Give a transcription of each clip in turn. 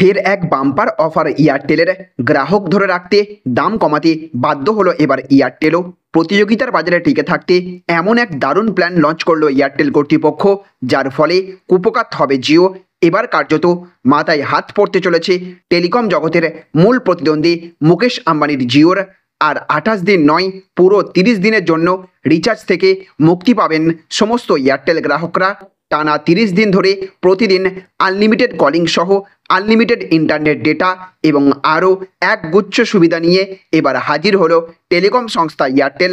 ফের এক bumper offer এয়ারটেলের। গ্রাহক ধরে রাখতে দাম কমাতে বাধ্য হলো এবার এয়ারটেলও। প্রতিযোগিতার বাজারে টিকে থাকতে এমন এক দারুণ প্ল্যান লঞ্চ করলো এয়ারটেল কর্তৃপক্ষ, যার ফলে কুপোকাত হবে জিও। এবার কার্যত মাথায় হাত পড়তে চলেছে টেলিকম জগতের মূল প্রতিদ্বন্দ্বী মুকেশ আম্বানির জিওর। আর 28 দিন নয়, পুরো 30 দিনের জন্য রিচার্জ থেকে মুক্তি পাবেন সমস্ত এয়ারটেল গ্রাহকরা। টানা 30 দিন ধরে প্রতিদিন আনলিমিটেড কলিং সহ আনলিমিটেড ইন্টারনেট ডেটা এবং আরও এক গুচ্ছ সুবিধা নিয়ে এবার হাজির হলো টেলিকম সংস্থা এয়ারটেল।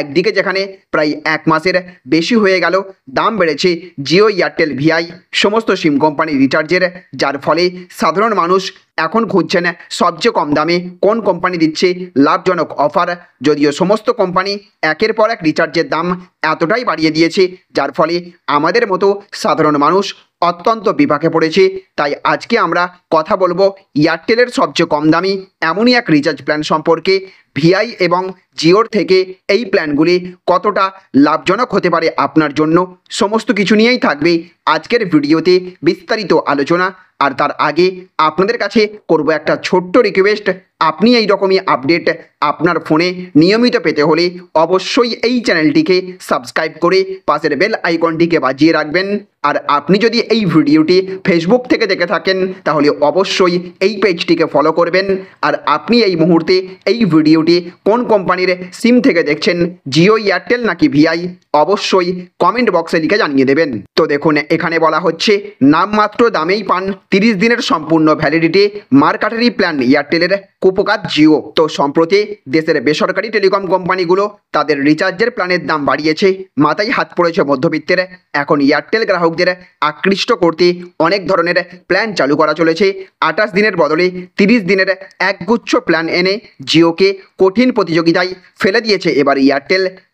একদিকে যেখানে প্রায় এক মাসের বেশি হয়ে গেল দাম বেড়েছে জিও এয়ারটেল ভিআই সমস্ত সিম কোম্পানির রিচার্জের, যার ফলে সাধারণ মানুষ এখন খুঁজছেন সবচেয়ে কম দামে কোন কোম্পানি দিচ্ছে লাভজনক অফার। যদিও সমস্ত কোম্পানি একের পর এক রিচার্জের দাম এতটাই বাড়িয়ে দিয়েছে, যার ফলে আমাদের মতো সাধারণ মানুষ অত্যন্ত বিপাকে পড়েছে। তাই আজকে আমরা কথা বলবো এয়ারটেলের সবচেয়ে কম দামি এমনই এক রিচার্জ প্ল্যান সম্পর্কে। ভিআই এবং জিওর থেকে এই প্ল্যানগুলি কতটা লাভজনক হতে পারে আপনার জন্য, সমস্ত কিছু নিয়েই থাকবে আজকের ভিডিওতে বিস্তারিত আলোচনা। আর তার আগে আপনাদের কাছে করব একটা ছোট্ট রিকোয়েস্ট, আপনি এই রকমই আপডেট আপনার ফোনে নিয়মিত পেতে হলে অবশ্যই এই চ্যানেলটিকে সাবস্ক্রাইব করে পাশের বেল আইকনটিকে বাজিয়ে রাখবেন। আর আপনি যদি এই ভিডিওটি ফেসবুক থেকে দেখে থাকেন তাহলে অবশ্যই এই পেজটিকে ফলো করবেন। আর আপনি এই মুহূর্তে এই ভিডিওটি কোন কোম্পানির সিম থেকে দেখছেন, জিও, এয়ারটেল নাকি ভিআই, অবশ্যই কমেন্ট বক্সে লিখে জানিয়ে দেবেন। তো দেখুন, এখানে বলা হচ্ছে নামমাত্র দামেই পান 30 দিনের সম্পূর্ণ ভ্যালিডিটি মার্কাটারি প্ল্যান এয়ারটেলের কুপোকাত জিও। তো সম্প্রতি দেশের বেসরকারি টেলিকম কোম্পানিগুলো তাদের রিচার্জের প্ল্যানের দাম বাড়িয়েছে, মাথায় হাত পড়েছে মধ্যবিত্তের। এখন এয়ারটেল গ্রাহকদের আকৃষ্ট করতে অনেক ধরনের প্ল্যান চালু করা চলেছে। 28 দিনের বদলে 30 দিনের একগুচ্ছ প্ল্যান এনে জিওকে কঠিন প্রতিযোগিতায় ফেলে দিয়েছে এবার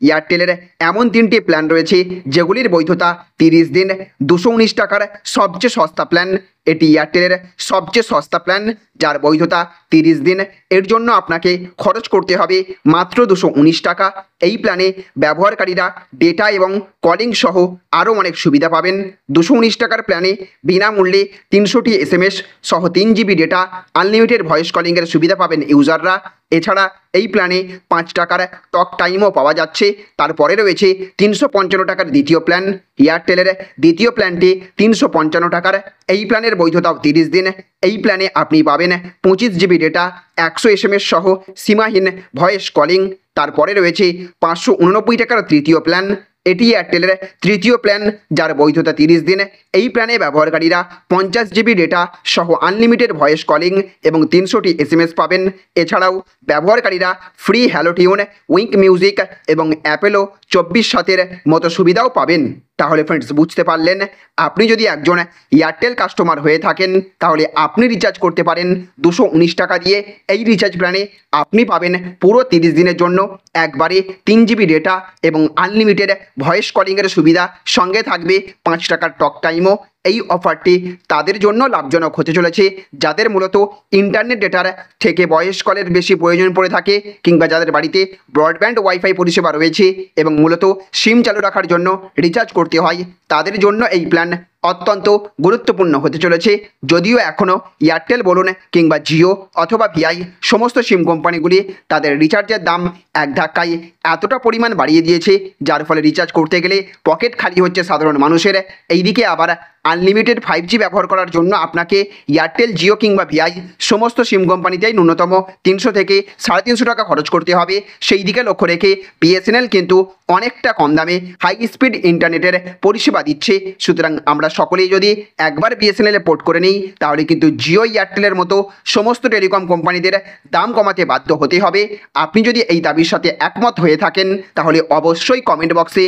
এয়ারটেলের এমন 3টি প্ল্যান রয়েছে যেগুলির বৈধতা 30 দিন। 219 টাকার সবচেয়ে সস্তা প্ল্যান, এটি এয়ারটেলের সবচেয়ে সস্তা প্ল্যান যার বৈধতা 30 দিন। এর জন্য আপনাকে খরচ করতে হবে মাত্র 219 টাকা। এই প্ল্যানে ব্যবহারকারীরা ডেটা এবং কলিং সহ আরও অনেক সুবিধা পাবেন। 219 টাকার প্ল্যানে বিনামূল্যে 300টি SMS সহ 3 GB ডেটা, আনলিমিটেড ভয়েস কলিংয়ের সুবিধা পাবেন ইউজাররা। এছাড়া এই প্ল্যানে 5 টাকার টক টাইমও পাওয়া যাচ্ছে। তারপরে রয়েছে 355 টাকার দ্বিতীয় প্ল্যান। এয়ারটেলের দ্বিতীয় প্ল্যানটি 355 টাকার। এই প্ল্যানের বৈধতাও 30 দিন। এই প্ল্যানে আপনি পাবেন 25 GB ডেটা, 100 SMS সহ সীমাহীন ভয়েস কলিং। তারপরে রয়েছে 589 টাকার তৃতীয় প্ল্যান। এটি এয়ারটেলের তৃতীয় প্ল্যান যার বৈধতা 30 দিন। এই প্ল্যানে ব্যবহারকারীরা 50 GB ডেটা সহ আনলিমিটেড ভয়েস কলিং এবং 300টি SMS পাবেন। এছাড়াও ব্যবহারকারীরা free hello tune, Wynk music এবং অ্যাপেলো 24/7 মতো সুবিধাও পাবেন। তাহলে ফ্রেন্ডস, বুঝতে পারলেন, আপনি যদি একজন এয়ারটেল কাস্টমার হয়ে থাকেন তাহলে আপনি রিচার্জ করতে পারেন 219 টাকা দিয়ে। এই রিচার্জ প্ল্যানে আপনি পাবেন পুরো 30 দিনের জন্য একবারে 3 GB ডেটা এবং আনলিমিটেড ভয়েস কলিংয়ের সুবিধা, সঙ্গে থাকবে 5 টাকার টক টাইমও। এই অফারটি তাদের জন্য লাভজনক হতে চলেছে যাদের মূলত ইন্টারনেট ডেটার থেকে ভয়েস কলের বেশি প্রয়োজন পড়ে থাকে, কিংবা যাদের বাড়িতে ব্রডব্যান্ড ওয়াইফাই পরিষেবা রয়েছে এবং মূলত সিম চালু রাখার জন্য রিচার্জ করতে হয়, তাদের জন্য এই প্ল্যান অত্যন্ত গুরুত্বপূর্ণ হতে চলেছে। যদিও এখনও এয়ারটেল বলুন কিংবা জিও অথবা ভিআই সমস্ত সিম কোম্পানিগুলি তাদের রিচার্জের দাম এক ধাক্কায় এতটা পরিমাণ বাড়িয়ে দিয়েছে, যার ফলে রিচার্জ করতে গেলে পকেট খালি হচ্ছে সাধারণ মানুষের। এইদিকে আবার আনলিমিটেড 5G ব্যবহার করার জন্য আপনাকে এয়ারটেল, জিও কিংবা ভিআই সমস্ত সিম কোম্পানিতেই ন্যূনতম 300 থেকে 350 টাকা খরচ করতে হবে। সেই দিকে লক্ষ্য রেখে বিএসএনএল কিন্তু অনেকটা কম দামে হাই স্পিড ইন্টারনেটের পরিষেবা দিচ্ছে। সুতরাং আমরা সকলেই যদি একবার বিএসএনএলে পোর্ট করে নিই তাহলে কিন্তু জিও, এয়ারটেলের মতো সমস্ত টেলিকম কোম্পানিদের দাম কমাতে বাধ্য হতে হবে। আপনি যদি এই দাবির সাথে একমত হয়ে থাকেন তাহলে অবশ্যই কমেন্ট বক্সে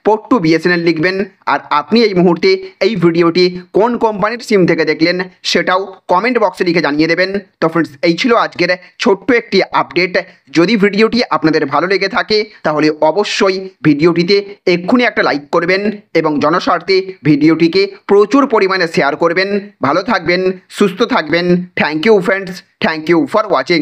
#PortToBSNL লিখবেন। আর আপনি এই মুহূর্তে এই ভিডিওটি কোন কোম্পানির সিম থেকে দেখলেন সেটাও কমেন্ট বক্সে লিখে জানিয়ে দেবেন। তো ফ্রেন্ডস, এই ছিল আজকের ছোট্ট একটি আপডেট। যদি ভিডিওটি আপনাদের ভালো লেগে থাকে তাহলে অবশ্যই ভিডিওটিতে এক্ষুনি একটা লাইক করবেন এবং জনস্বার্থে ভিডিওটিকে প্রচুর পরিমাণে শেয়ার করবেন। ভালো থাকবেন, সুস্থ থাকবেন। Thank you friends, thank you for watching.